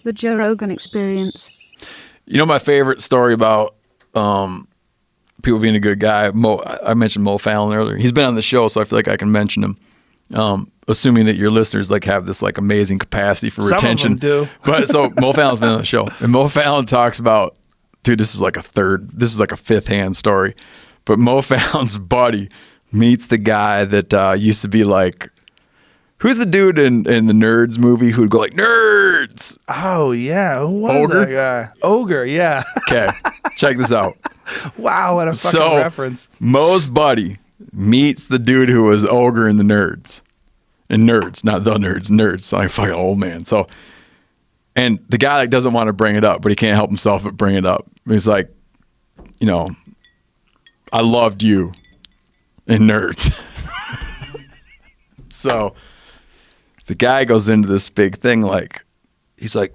The Joe Rogan Experience. You know my favorite story about people being a good guy? I mentioned Mo Fallon earlier. He's been on the show, so I feel like I can mention him. Assuming that your listeners like have this like amazing capacity for retention. Some of them do. But so Mo Fallon's been on the show, and Mo Fallon talks about, dude, this is like a fifth hand story. But Mo Fallon's buddy meets the guy that used to be like, who's the dude in the Nerds movie who'd go like, nerds? Oh, yeah. Who was Ogre? that guy? Ogre, yeah. Okay, check this out. Wow, what a fucking reference. Mo's buddy meets the dude who was Ogre in the Nerds. And Nerds, not the Nerds, Nerds. It's like a fucking old man. So, and the guy like doesn't want to bring it up, but he can't help himself but bring it up. He's like, you know, I loved you in Nerds. So the guy goes into this big thing like, he's like,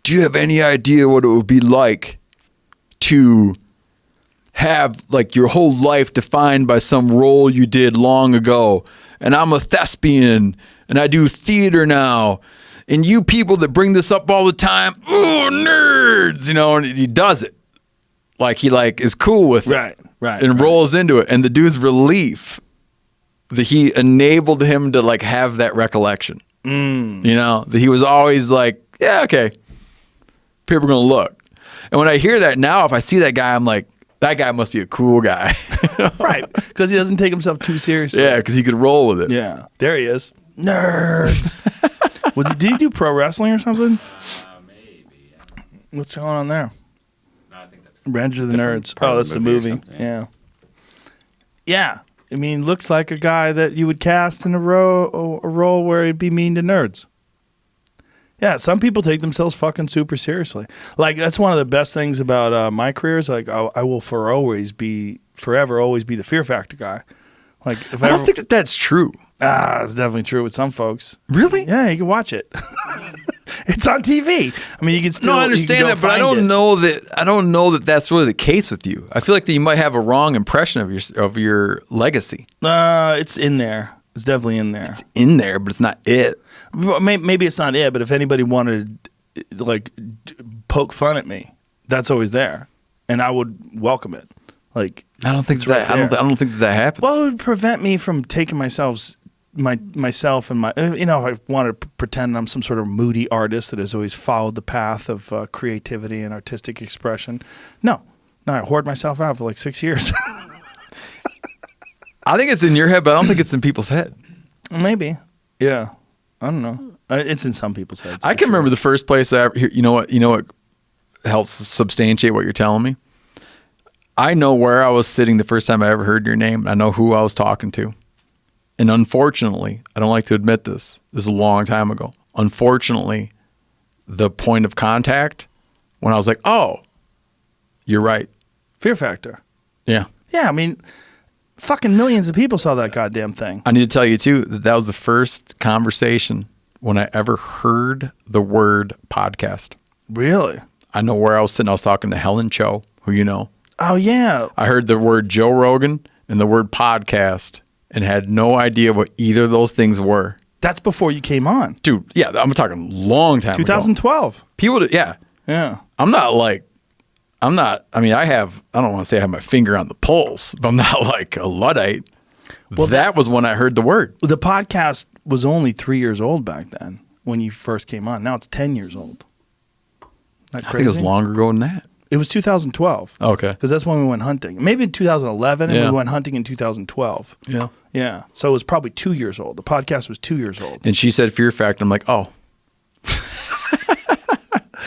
do you have any idea what it would be like to have like your whole life defined by some role you did long ago? And I'm a thespian and I do theater now. And you people that bring this up all the time, oh, nerds, you know, and he does it. Like he like is cool with it. Right. And rolls into it. And the dude's relief that he enabled him to like have that recollection. You know, that he was always like, yeah, okay, people are going to look. And when I hear that now, if I see that guy, I'm like, that guy must be a cool guy. Right, because he doesn't take himself too seriously. Yeah, because he could roll with it. Yeah, there he is. Nerds. Did he do pro wrestling or something? Maybe. What's going on there? No, I think that's Revenge of the Nerds. part Oh, of that's the the movie or movie. something, Yeah. Yeah. I mean, looks like a guy that you would cast in a role where he'd be mean to nerds. Yeah, some people take themselves fucking super seriously. Like, that's one of the best things about my career is, like, I will forever always be the Fear Factor guy. Like, if I don't think that that's true. it's definitely true with some folks. Really? Yeah, you can watch it. It's on TV. I mean, you can still. No, I understand that, but I don't know that that's really the case with you. I feel like that you might have a wrong impression of your legacy. It's in there. It's definitely in there. It's in there, but it's not it. Maybe it's not it, but if anybody wanted to like poke fun at me, that's always there, and I would welcome it. Like, I don't think it's that. right I don't think that happens. Well, it would prevent me from taking myself and my I want to pretend I'm some sort of moody artist that has always followed the path of creativity and artistic expression. No, I hoard myself out for like 6 years. I think it's in your head, but I don't think it's in people's head. Maybe. Yeah. I don't know. It's in some people's heads. I can remember the first place I ever. You know what helps substantiate what you're telling me? I know where I was sitting the first time I ever heard your name. I know who I was talking to. And unfortunately, I don't like to admit this. This is a long time ago. Unfortunately, the point of contact when I was like, oh, you're right. Fear Factor. Yeah. Yeah, I mean, fucking millions of people saw that goddamn thing. I need to tell you, too, that was the first conversation when I ever heard the word podcast. Really? I know where I was sitting. I was talking to Helen Cho, who you know. Oh, yeah. I heard the word Joe Rogan and the word podcast and had no idea what either of those things were. That's before you came on. Dude, yeah, I'm talking long time 2012. ago. People, yeah. Yeah. I don't want to say I have my finger on the pulse, but I'm not like a Luddite. Well, that was when I heard the word. The podcast was only 3 years old back then when you first came on. Now it's 10 years old. Isn't that crazy? I think it was longer ago than that. It was 2012. Okay. Because that's when we went hunting. Maybe in 2011, and Yeah. we went hunting in 2012. Yeah. Yeah. So it was probably 2 years old. The podcast was 2 years old. And she said Fear Factor. I'm like, oh,